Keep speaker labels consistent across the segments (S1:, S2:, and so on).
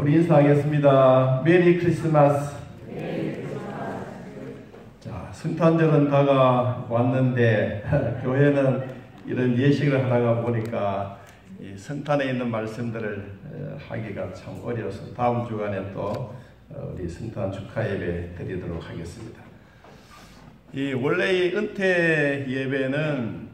S1: 우리 인사하겠습니다. 메리 크리스마스. 자, 성탄절은 다가왔는데 교회는 이런 예식을 하다가 보니까 이 성탄에 있는 말씀들을 하기가 참 어려워서 다음 주간에 또 우리 성탄 축하 예배 드리도록 하겠습니다. 이 원래 이 은퇴 예배는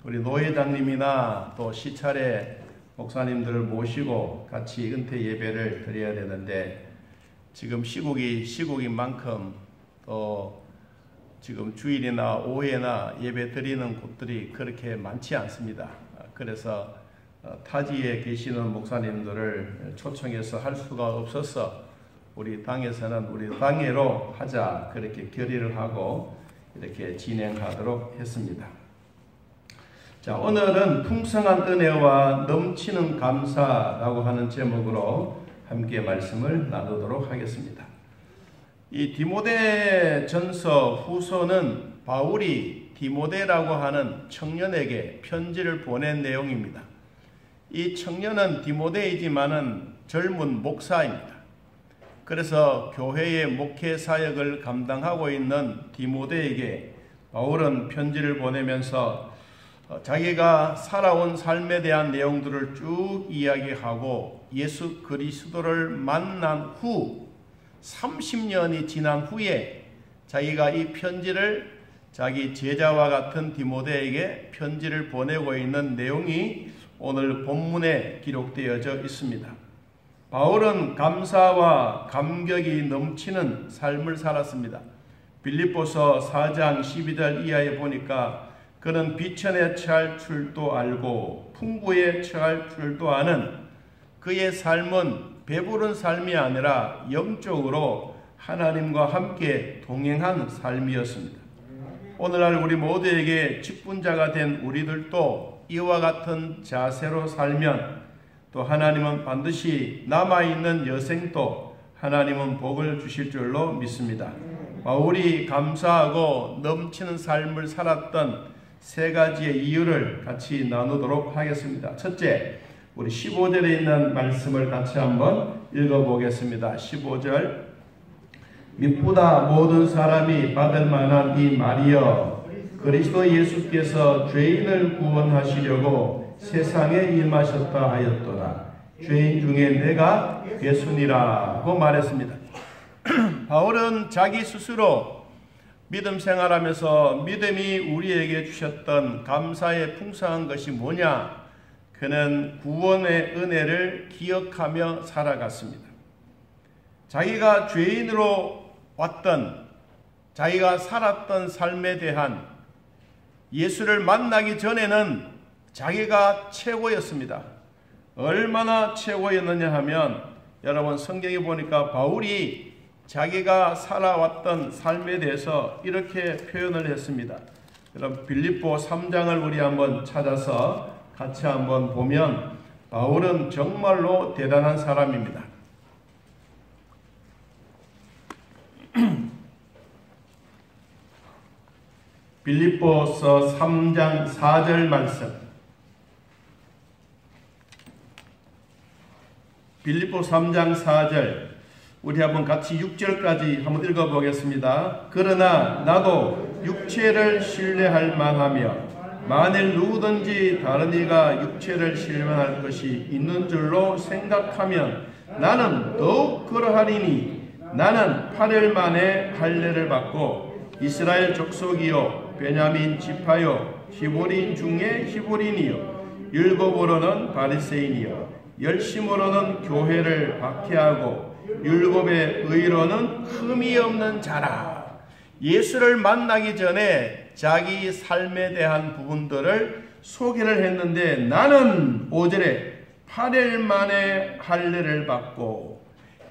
S1: 우리 노회장님이나 또 시찰에 목사님들을 모시고 같이 은퇴 예배를 드려야 되는데 지금 시국인 만큼 또 지금 주일이나 오후에나 예배 드리는 곳들이 그렇게 많지 않습니다. 그래서 타지에 계시는 목사님들을 초청해서 할 수가 없어서 우리 당에서는 우리 당회로 하자 그렇게 결의를 하고 이렇게 진행하도록 했습니다. 자, 오늘은 풍성한 은혜와 넘치는 감사라고 하는 제목으로 함께 말씀을 나누도록 하겠습니다. 이 디모데 전서 후서는 바울이 디모데라고 하는 청년에게 편지를 보낸 내용입니다. 이 청년은 디모데이지만은 젊은 목사입니다. 그래서 교회의 목회 사역을 감당하고 있는 디모데에게 바울은 편지를 보내면서 자기가 살아온 삶에 대한 내용들을 쭉 이야기하고 예수 그리스도를 만난 후 30년이 지난 후에 자기가 이 편지를 자기 제자와 같은 디모데에게 편지를 보내고 있는 내용이 오늘 본문에 기록되어져 있습니다. 바울은 감사와 감격이 넘치는 삶을 살았습니다. 빌립보서 4장 12절 이하에 보니까 그는 비천에 처할 줄도 알고 풍부에 처할 줄도 아는 그의 삶은 배부른 삶이 아니라 영적으로 하나님과 함께 동행한 삶이었습니다. 오늘날 우리 모두에게 직분자가 된 우리들도 이와 같은 자세로 살면 또 하나님은 반드시 남아있는 여생도 하나님은 복을 주실 줄로 믿습니다. 바울이 감사하고 넘치는 삶을 살았던 세 가지의 이유를 같이 나누도록 하겠습니다. 첫째, 우리 15절에 있는 말씀을 같이 한번 읽어보겠습니다. 15절, 미쁘다 모든 사람이 받을 만한 이 말이여, 그리스도 예수께서 죄인을 구원하시려고 세상에 임하셨다 하였도다. 죄인 중에 내가 괴순이라고 말했습니다. 바울은 자기 스스로 믿음 생활하면서 믿음이 우리에게 주셨던 감사의 풍성한 것이 뭐냐? 그는 구원의 은혜를 기억하며 살아갔습니다. 자기가 죄인으로 왔던, 자기가 살았던 삶에 대한 예수를 만나기 전에는 자기가 최고였습니다. 얼마나 최고였느냐 하면 여러분 성경에 보니까 바울이 자기가 살아왔던 삶에 대해서 이렇게 표현을 했습니다. 그럼 빌립보 3장을 우리 한번 찾아서 같이 한번 보면 바울은 정말로 대단한 사람입니다. 빌립보서 3장 4절 말씀. 빌립보 3장 4절. 우리 한번 같이 6절까지 한번 읽어보겠습니다. 그러나 나도 육체를 신뢰할 만하며 만일 누구든지 다른 이가 육체를 신뢰할 것이 있는 줄로 생각하면 나는 더욱 그러하리니 나는 8일 만에 할례를 받고 이스라엘 족속이요 베냐민 지파요 히브리인 중에 히브리인이요 율법으로는 바리새인이요 열심으로는 교회를 박해하고 율법의 의로는 흠이 없는 자라. 예수를 만나기 전에 자기 삶에 대한 부분들을 소개를 했는데 나는 5절에 8일 만에 할례를 받고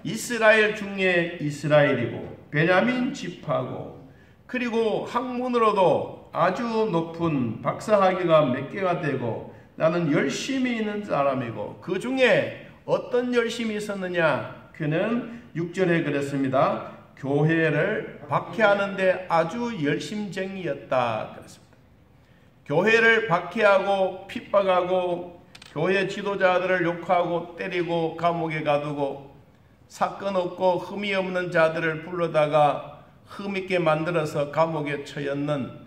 S1: 이스라엘 중에 이스라엘이고 베냐민 지파고 그리고 학문으로도 아주 높은 박사학위가 몇 개가 되고 나는 열심히 있는 사람이고 그 중에 어떤 열심이 있었느냐? 그는 6절에 그랬습니다. 교회를 박해하는데 아주 열심쟁이였다 그랬습니다. 교회를 박해하고 핍박하고 교회 지도자들을 욕하고 때리고 감옥에 가두고 사건 없고 흠이 없는 자들을 불러다가 흠있게 만들어서 감옥에 처였는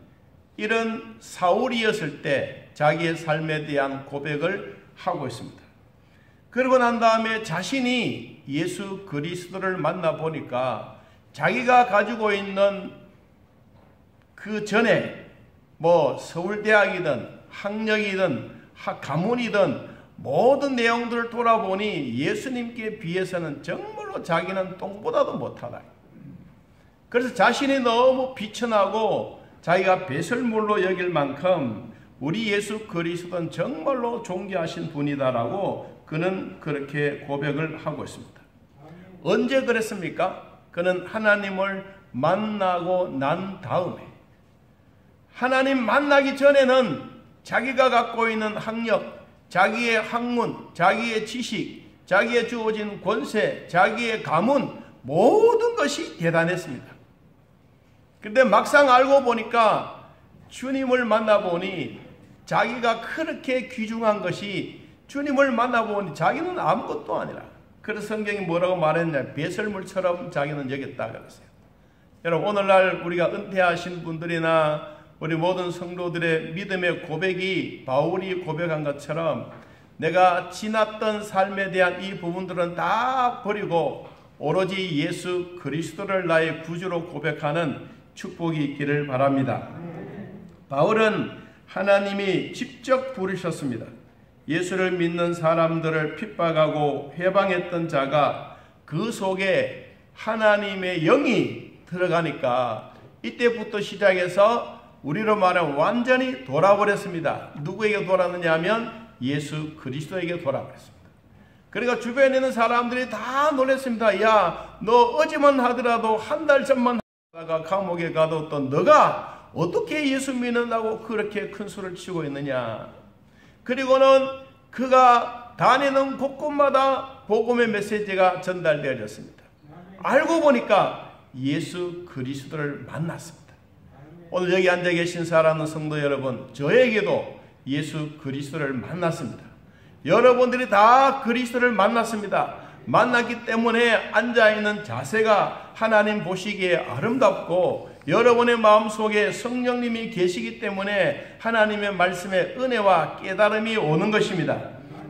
S1: 이런 사울이었을 때 자기의 삶에 대한 고백을 하고 있습니다. 그러고 난 다음에 자신이 예수 그리스도를 만나보니까 자기가 가지고 있는 그 전에 서울대학이든 학력이든 가문이든 모든 내용들을 돌아보니 예수님께 비해서는 정말로 자기는 똥보다도 못하다. 그래서 자신이 너무 비천하고 자기가 배설물로 여길 만큼 우리 예수 그리스도는 정말로 존귀하신 분이다라고 그는 그렇게 고백을 하고 있습니다. 언제 그랬습니까? 그는 하나님을 만나고 난 다음에, 하나님 만나기 전에는 자기가 갖고 있는 학력, 자기의 학문, 자기의 지식, 자기의 주어진 권세, 자기의 가문, 모든 것이 대단했습니다. 그런데 막상 알고 보니까 주님을 만나보니 자기가 그렇게 귀중한 것이, 주님을 만나보니 자기는 아무것도 아니라, 그래서 성경이 뭐라고 말했냐, 배설물처럼 자기는 여겼다 그랬어요. 여러분, 오늘날 우리가 은퇴하신 분들이나 우리 모든 성도들의 믿음의 고백이 바울이 고백한 것처럼 내가 지났던 삶에 대한 이 부분들은 다 버리고 오로지 예수 그리스도를 나의 구주로 고백하는 축복이 있기를 바랍니다. 바울은 하나님이 직접 부르셨습니다. 예수를 믿는 사람들을 핍박하고 회방했던 자가 그 속에 하나님의 영이 들어가니까 이때부터 시작해서 우리로 말하면 완전히 돌아버렸습니다. 누구에게 돌았느냐 하면 예수 그리스도에게 돌아버렸습니다. 그러니까 주변에 있는 사람들이 다 놀랐습니다. 야, 너 어제만 하더라도 한 달 전만 하다가 감옥에 가뒀던 너가 어떻게 예수 믿는다고 그렇게 큰 소리를 치고 있느냐. 그리고는 그가 다니는 곳곳마다 복음의 메시지가 전달되어졌습니다. 알고 보니까 예수 그리스도를 만났습니다. 오늘 여기 앉아 계신 사랑하는 성도 여러분, 저에게도 예수 그리스도를 만났습니다. 여러분들이 다 그리스도를 만났습니다. 만났기 때문에 앉아있는 자세가 하나님 보시기에 아름답고 여러분의 마음속에 성령님이 계시기 때문에 하나님의 말씀에 은혜와 깨달음이 오는 것입니다.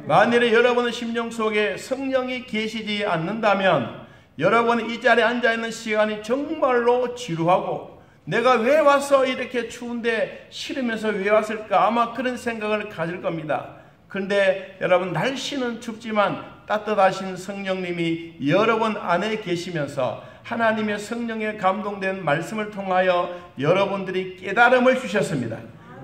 S1: 만일에 여러분의 심령 속에 성령이 계시지 않는다면 여러분이 이 자리에 앉아있는 시간이 정말로 지루하고 내가 왜 와서 이렇게 추운데 싫으면서 왜 왔을까, 아마 그런 생각을 가질 겁니다. 그런데 여러분, 날씨는 춥지만 따뜻하신 성령님이 여러분 안에 계시면서 하나님의 성령에 감동된 말씀을 통하여 여러분들이 깨달음을 주셨습니다.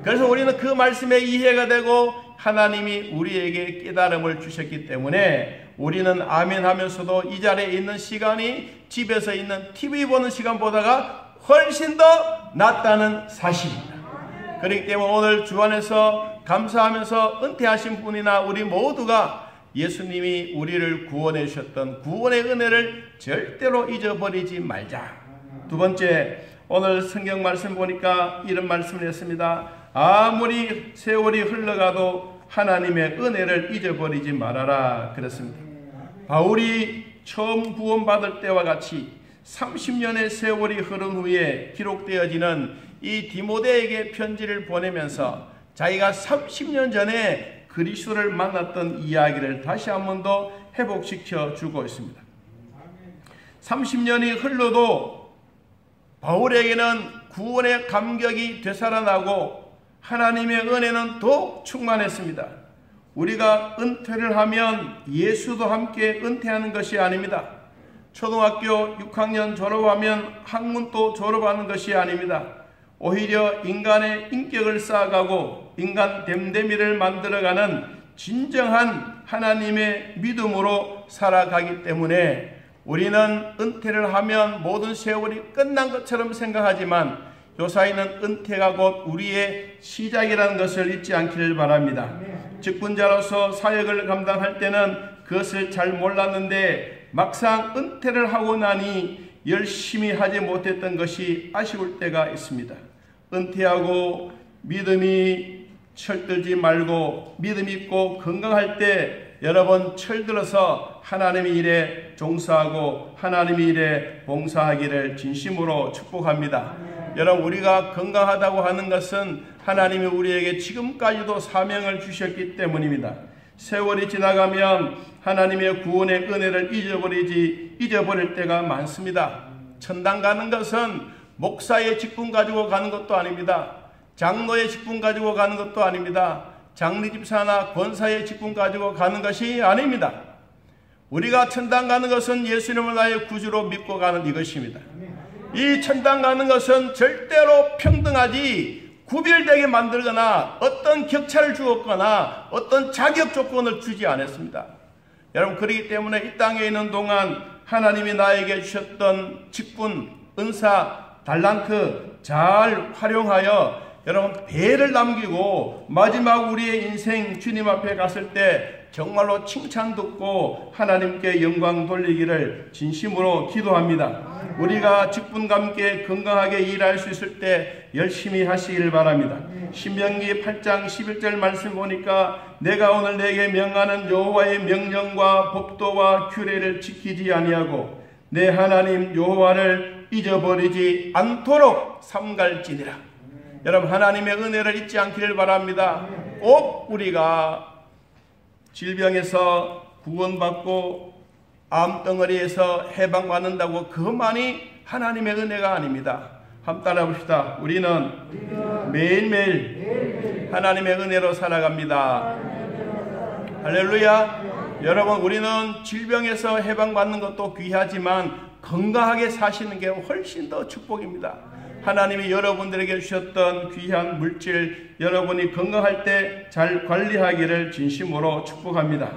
S1: 그래서 우리는 그 말씀에 이해가 되고 하나님이 우리에게 깨달음을 주셨기 때문에 우리는 아멘 하면서도 이 자리에 있는 시간이 집에서 있는 TV 보는 시간보다가 훨씬 더 낫다는 사실입니다. 그렇기 때문에 오늘 주 안에서 감사하면서 은퇴하신 분이나 우리 모두가 예수님이 우리를 구원해 주셨던 구원의 은혜를 절대로 잊어버리지 말자. 두 번째, 오늘 성경 말씀 보니까 이런 말씀을 했습니다. 아무리 세월이 흘러가도 하나님의 은혜를 잊어버리지 말아라 그랬습니다. 바울이 처음 구원받을 때와 같이 30년의 세월이 흐른 후에 기록되어지는 이 디모데에게 편지를 보내면서 자기가 30년 전에 그리스도를 만났던 이야기를 다시 한 번 더 회복시켜 주고 있습니다. 30년이 흘러도 바울에게는 구원의 감격이 되살아나고 하나님의 은혜는 더욱 충만했습니다. 우리가 은퇴를 하면 예수도 함께 은퇴하는 것이 아닙니다. 초등학교 6학년 졸업하면 학문도 졸업하는 것이 아닙니다. 오히려 인간의 인격을 쌓아가고 인간 됨됨이를 만들어가는 진정한 하나님의 믿음으로 살아가기 때문에 우리는 은퇴를 하면 모든 세월이 끝난 것처럼 생각하지만 요사이는 은퇴가 곧 우리의 시작이라는 것을 잊지 않기를 바랍니다. 직분자로서 사역을 감당할 때는 그것을 잘 몰랐는데 막상 은퇴를 하고 나니 열심히 하지 못했던 것이 아쉬울 때가 있습니다. 은퇴하고 믿음이 철들지 말고 믿음 있고 건강할 때 여러분 철들어서 하나님의 일에 종사하고 하나님의 일에 봉사하기를 진심으로 축복합니다. 여러분 우리가 건강하다고 하는 것은 하나님이 우리에게 지금까지도 사명을 주셨기 때문입니다. 세월이 지나가면 하나님의 구원의 은혜를 잊어버릴 때가 많습니다. 천당 가는 것은 목사의 직분 가지고 가는 것도 아닙니다. 장로의 직분 가지고 가는 것도 아닙니다. 장리집사나 권사의 직분 가지고 가는 것이 아닙니다. 우리가 천당 가는 것은 예수님을 나의 구주로 믿고 가는 이것입니다. 이 천당 가는 것은 절대로 평등하지 구별되게 만들거나 어떤 격차를 주었거나 어떤 자격 조건을 주지 않았습니다. 여러분 그렇기 때문에 이 땅에 있는 동안 하나님이 나에게 주셨던 직분, 은사, 달란트 잘 활용하여 여러분 배를 남기고 마지막 우리의 인생 주님 앞에 갔을 때 정말로 칭찬 듣고 하나님께 영광 돌리기를 진심으로 기도합니다. 우리가 직분과 함께 건강하게 일할 수 있을 때 열심히 하시길 바랍니다. 신명기 8장 11절 말씀 보니까 내가 오늘 내게 명하는 여호와의 명령과 법도와 규례를 지키지 아니하고 내 하나님 여호와를 잊어버리지 않도록 삼갈지니라. 여러분 하나님의 은혜를 잊지 않기를 바랍니다. 꼭 우리가 질병에서 구원받고 암덩어리에서 해방받는다고 그것만이 하나님의 은혜가 아닙니다. 한번 따라 봅시다. 우리는 매일매일 하나님의 은혜로 살아갑니다. 할렐루야. 여러분 우리는 질병에서 해방받는 것도 귀하지만 건강하게 사시는 게 훨씬 더 축복입니다. 하나님이 여러분들에게 주셨던 귀한 물질 여러분이 건강할 때 잘 관리하기를 진심으로 축복합니다.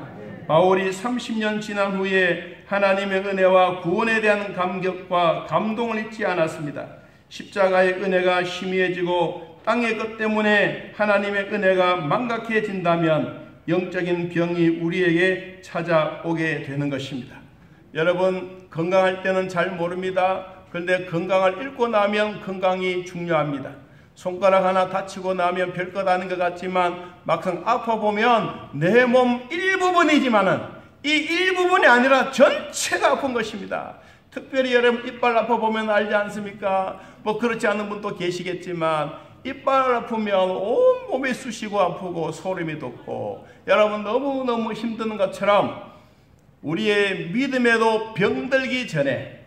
S1: 바울이 30년 지난 후에 하나님의 은혜와 구원에 대한 감격과 감동을 잊지 않았습니다. 십자가의 은혜가 희미해지고 땅의 것 때문에 하나님의 은혜가 망각해진다면 영적인 병이 우리에게 찾아오게 되는 것입니다. 여러분 건강할 때는 잘 모릅니다. 그런데 건강을 잃고 나면 건강이 중요합니다. 손가락 하나 다치고 나면 별것 아닌 것 같지만 막상 아파보면 내 몸 일부분이지만은 이 일부분이 아니라 전체가 아픈 것입니다. 특별히 여러분 이빨 아파보면 알지 않습니까? 뭐 그렇지 않은 분도 계시겠지만 이빨 아프면 온몸이 쑤시고 아프고 소름이 돋고 여러분 너무너무 힘든 것처럼 우리의 믿음에도 병들기 전에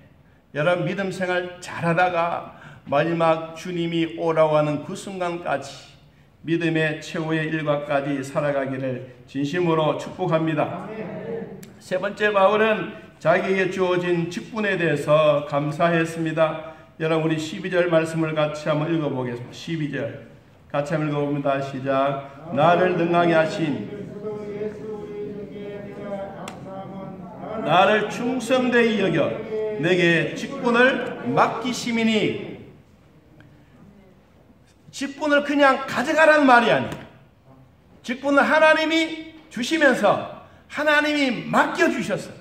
S1: 여러분 믿음 생활 잘하다가 마지막 주님이 오라고 하는 그 순간까지 믿음의 최후의 일과까지 살아가기를 진심으로 축복합니다. 세 번째 바울은 자기에게 주어진 직분에 대해서 감사했습니다. 여러분 우리 12절 말씀을 같이 한번 읽어보겠습니다. 12절 같이 한번 읽어봅니다. 시작. 나를 능하게 하신 나를 충성되이 여겨 내게 직분을 맡기심이니 직분을 그냥 가져가라는 말이 아니에요. 직분을 하나님이 주시면서 하나님이 맡겨주셨어요.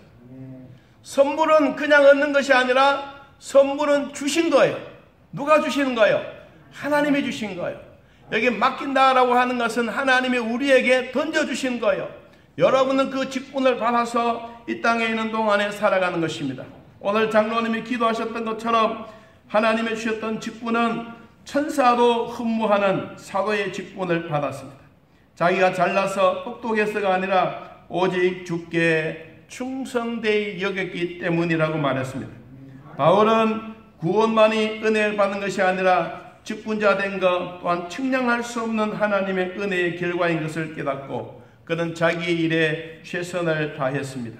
S1: 선물은 그냥 얻는 것이 아니라 선물은 주신 거예요. 누가 주시는 거예요? 하나님이 주신 거예요. 여기 맡긴다라고 하는 것은 하나님이 우리에게 던져주신 거예요. 여러분은 그 직분을 받아서 이 땅에 있는 동안에 살아가는 것입니다. 오늘 장로님이 기도하셨던 것처럼 하나님이 주셨던 직분은 천사도 흠모하는 사도의 직분을 받았습니다. 자기가 잘나서 똑똑해서가 아니라 오직 주께 충성되이 여겼기 때문이라고 말했습니다. 바울은 구원만이 은혜를 받는 것이 아니라 직분자 된 것 또한 측량할 수 없는 하나님의 은혜의 결과인 것을 깨닫고 그는 자기의 일에 최선을 다했습니다.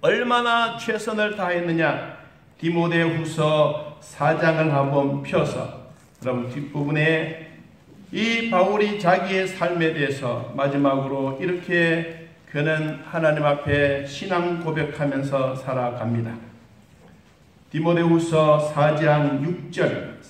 S1: 얼마나 최선을 다했느냐? 디모데후서 4장을 한번 펴서 여러분 뒷부분에 이 바울이 자기의 삶에 대해서 마지막으로 이렇게 그는 하나님 앞에 신앙 고백하면서 살아갑니다. 디모데후서 4장 6절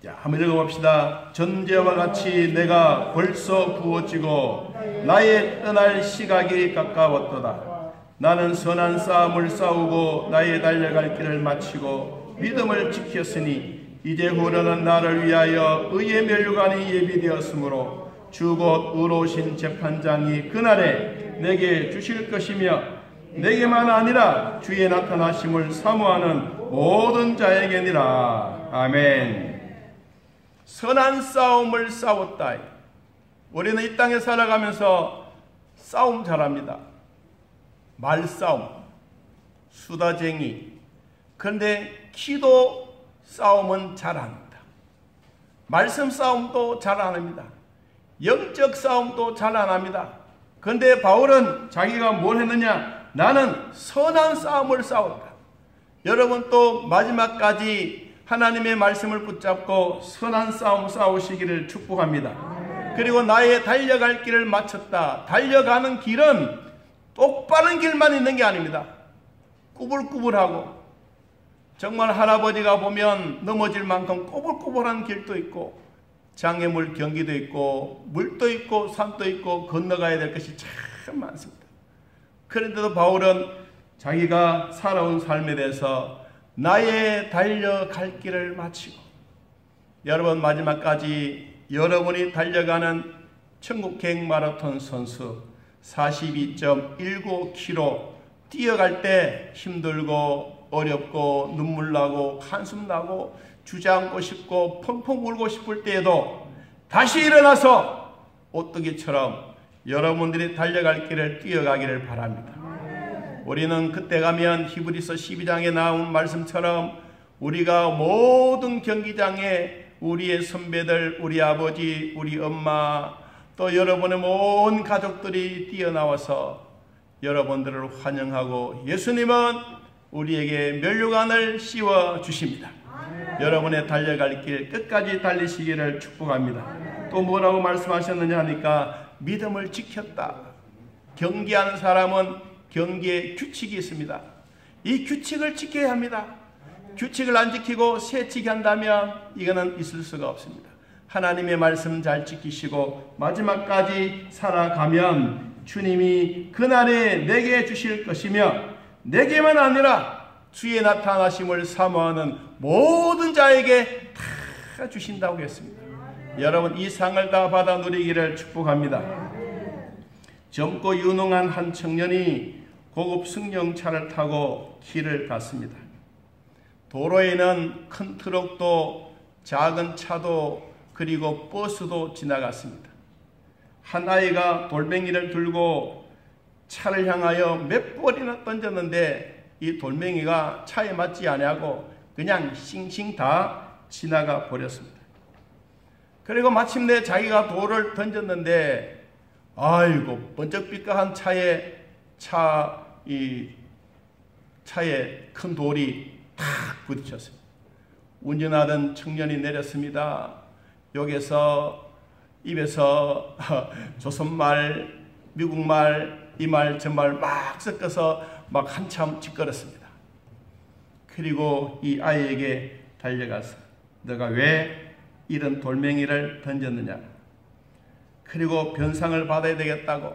S1: 자, 한번 읽어봅시다. 전제와 같이 내가 벌써 부어지고 나의 떠날 시각이 가까웠도다. 나는 선한 싸움을 싸우고 나의 달려갈 길을 마치고 믿음을 지켰으니 이제 후로는 나를 위하여 의의 면류관이 예비되었으므로 주 곧 의로우신 재판장이 그날에 내게 주실 것이며 내게만 아니라 주의 나타나심을 사모하는 모든 자에게니라. 아멘. 선한 싸움을 싸웠다. 우리는 이 땅에 살아가면서 싸움 잘합니다. 말싸움, 수다쟁이. 그런데 기도 싸움은 잘 안 합니다. 말씀 싸움도 잘 안 합니다. 영적 싸움도 잘 안 합니다. 그런데 바울은 자기가 뭘 했느냐? 나는 선한 싸움을 싸웠다. 여러분 또 마지막까지 하나님의 말씀을 붙잡고 선한 싸움 싸우시기를 축복합니다. 그리고 나의 달려갈 길을 마쳤다. 달려가는 길은 똑바른 길만 있는 게 아닙니다. 꾸불꾸불하고 정말 할아버지가 보면 넘어질 만큼 꼬불꼬불한 길도 있고 장애물 경기도 있고 물도 있고 산도 있고 건너가야 될 것이 참 많습니다. 그런데도 바울은 자기가 살아온 삶에 대해서 나의 달려갈 길을 마치고 여러분 마지막까지 여러분이 달려가는 천국행 마라톤 선수 42.19km 뛰어갈 때 힘들고 어렵고 눈물 나고 한숨 나고 주저앉고 싶고 펑펑 울고 싶을 때에도 다시 일어나서 오뚜기처럼 여러분들이 달려갈 길을 뛰어가기를 바랍니다. 우리는 그때 가면 히브리서 12장에 나온 말씀처럼 우리가 모든 경기장에 우리의 선배들, 우리 아버지, 우리 엄마 또 여러분의 온 가족들이 뛰어나와서 여러분들을 환영하고 예수님은 우리에게 면류관을 씌워 주십니다. 여러분의 달려갈 길 끝까지 달리시기를 축복합니다. 또 뭐라고 말씀하셨느냐 하니까 믿음을 지켰다. 경기하는 사람은 경기에 규칙이 있습니다. 이 규칙을 지켜야 합니다. 규칙을 안 지키고 새치기 한다면 이거는 있을 수가 없습니다. 하나님의 말씀 잘 지키시고 마지막까지 살아가면 주님이 그날에 내게 주실 것이며 내게만 아니라 주의 나타나심을 사모하는 모든 자에게 다 주신다고 했습니다. 여러분 이 상을 다 받아 누리기를 축복합니다. 젊고 유능한 한 청년이 고급 승용차를 타고 길을 갔습니다. 도로에는 큰 트럭도 작은 차도 그리고 버스도 지나갔습니다. 한 아이가 돌멩이를 들고 차를 향하여 몇 번이나 던졌는데 이 돌멩이가 차에 맞지 아니하고 그냥 싱싱 다 지나가 버렸습니다. 그리고 마침내 자기가 돌을 던졌는데 아이고 번쩍 삐까한 차에 큰 돌이 탁 부딪혔습니다. 운전하던 청년이 내렸습니다. 여기서 입에서 조선말, 미국말, 이 말 저 말 막 섞어서 막 한참 짓거렸습니다. 그리고 이 아이에게 달려가서 너가 왜 이런 돌멩이를 던졌느냐? 그리고 변상을 받아야 되겠다고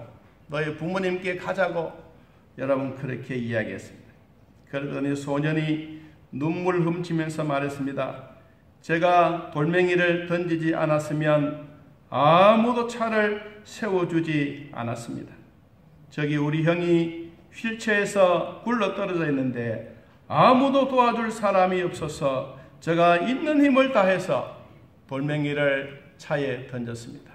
S1: 너희 부모님께 가자고 여러분 그렇게 이야기했습니다. 그러더니 소년이 눈물 훔치면서 말했습니다. 제가 돌멩이를 던지지 않았으면 아무도 차를 세워주지 않았습니다. 저기 우리 형이 휠체어에서 굴러 떨어져 있는데 아무도 도와줄 사람이 없어서 제가 있는 힘을 다해서 돌멩이를 차에 던졌습니다.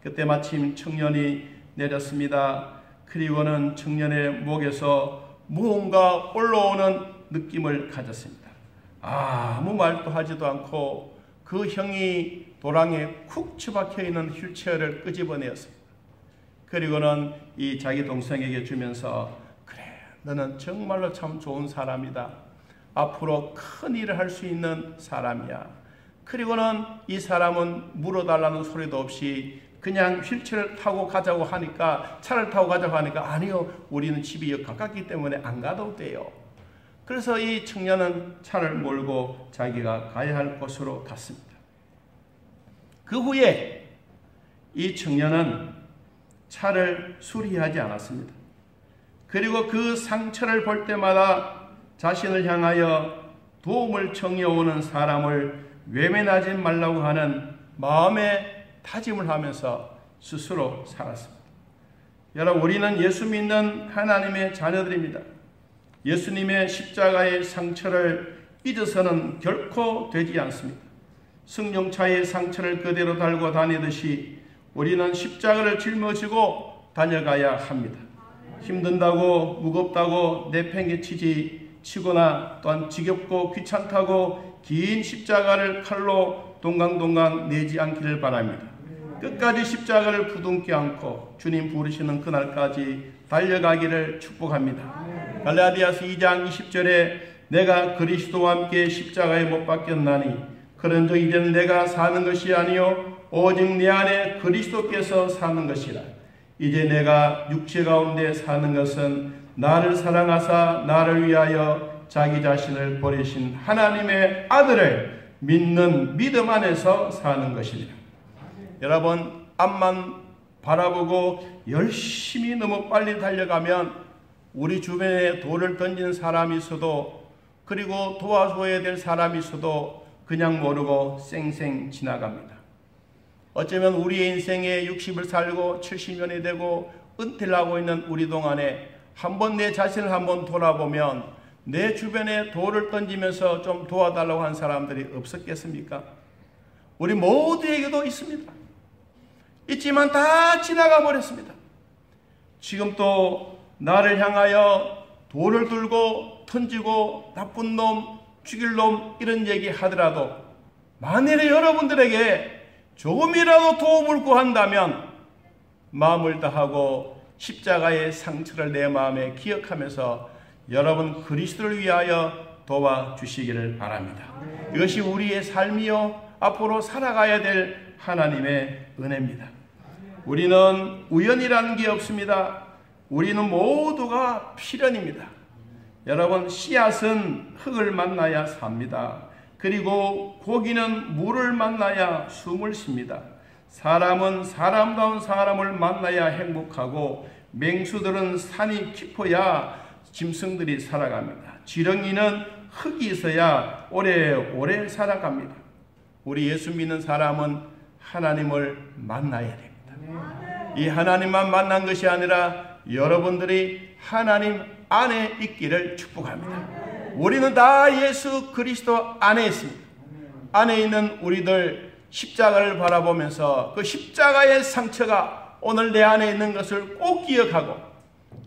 S1: 그때 마침 청년이 내렸습니다. 그리고는 청년의 목에서 무언가 올라오는 느낌을 가졌습니다. 아무 말도 하지도 않고 그 형이 도랑에 쿡 처박혀 있는 휠체어를 끄집어내었습니다. 그리고는 이 자기 동생에게 주면서 그래 너는 정말로 참 좋은 사람이다. 앞으로 큰 일을 할 수 있는 사람이야. 그리고는 이 사람은 물어달라는 소리도 없이 그냥 휠체어를 타고 가자고 하니까 차를 타고 가자고 하니까 아니요 우리는 집이 가깝기 때문에 안 가도 돼요. 그래서 이 청년은 차를 몰고 자기가 가야 할 곳으로 갔습니다. 그 후에 이 청년은 차를 수리하지 않았습니다. 그리고 그 상처를 볼 때마다 자신을 향하여 도움을 청해오는 사람을 외면하지 말라고 하는 마음의 다짐을 하면서 스스로 살았습니다. 여러분, 우리는 예수 믿는 하나님의 자녀들입니다. 예수님의 십자가의 상처를 잊어서는 결코 되지 않습니다. 승용차의 상처를 그대로 달고 다니듯이 우리는 십자가를 짊어지고 달려가야 합니다. 힘든다고 무겁다고 내팽개치거나 또한 지겹고 귀찮다고 긴 십자가를 칼로 동강동강 내지 않기를 바랍니다. 끝까지 십자가를 부둥켜 안고 주님 부르시는 그날까지 달려가기를 축복합니다. 갈라디아서 2장 20절에 내가 그리스도와 함께 십자가에 못 박혔나니 그런즉 이제는 내가 사는 것이 아니요 오직 내 안에 그리스도께서 사는 것이라. 이제 내가 육체 가운데 사는 것은 나를 사랑하사 나를 위하여 자기 자신을 버리신 하나님의 아들을 믿는 믿음 안에서 사는 것이니라. 여러분, 앞만 바라보고 열심히 너무 빨리 달려가면 우리 주변에 돌을 던지는 사람이 있어도, 그리고 도와줘야 될 사람이 있어도 그냥 모르고 쌩쌩 지나갑니다. 어쩌면 우리의 인생에 60을 살고 70년이 되고 은퇴를 하고 있는 우리 동안에 한번 내 자신을 한번 돌아보면 내 주변에 돌을 던지면서 좀 도와달라고 한 사람들이 없었겠습니까? 우리 모두에게도 있습니다. 있지만 다 지나가 버렸습니다. 지금 또 나를 향하여 돌을 들고 던지고 나쁜 놈, 죽일 놈 이런 얘기 하더라도 만일에 여러분들에게 조금이라도 도움을 구한다면 마음을 다하고 십자가의 상처를 내 마음에 기억하면서 여러분 그리스도를 위하여 도와주시기를 바랍니다. 이것이 우리의 삶이요 앞으로 살아가야 될 하나님의 은혜입니다. 우리는 우연이라는 게 없습니다. 우리는 모두가 필연입니다. 여러분, 씨앗은 흙을 만나야 삽니다. 그리고 고기는 물을 만나야 숨을 쉽니다. 사람은 사람다운 사람을 만나야 행복하고 맹수들은 산이 깊어야 짐승들이 살아갑니다. 지렁이는 흙이 있어야 오래오래 살아갑니다. 우리 예수 믿는 사람은 하나님을 만나야 됩니다. 이 하나님만 만난 것이 아니라 여러분들이 하나님 안에 있기를 축복합니다. 우리는 다 예수 그리스도 안에 있습니다. 안에 있는 우리들 십자가를 바라보면서 그 십자가의 상처가 오늘 내 안에 있는 것을 꼭 기억하고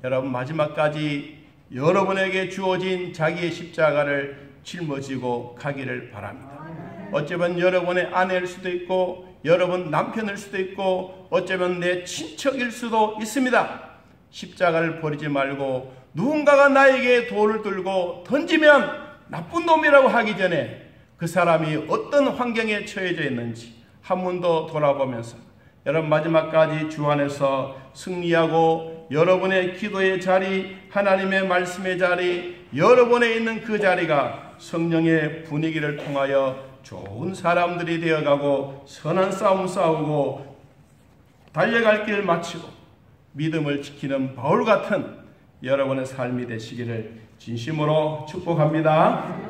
S1: 여러분 마지막까지 여러분에게 주어진 자기의 십자가를 짊어지고 가기를 바랍니다. 어쩌면 여러분의 아내일 수도 있고 여러분 남편일 수도 있고 어쩌면 내 친척일 수도 있습니다. 십자가를 버리지 말고 누군가가 나에게 돌을 들고 던지면 나쁜 놈이라고 하기 전에 그 사람이 어떤 환경에 처해져 있는지 한 번 더 돌아보면서 여러분 마지막까지 주 안에서 승리하고 여러분의 기도의 자리, 하나님의 말씀의 자리, 여러분에 있는 그 자리가 성령의 분위기를 통하여 좋은 사람들이 되어가고 선한 싸움 싸우고 달려갈 길을 마치고 믿음을 지키는 바울 같은 여러분의 삶이 되시기를 진심으로 축복합니다.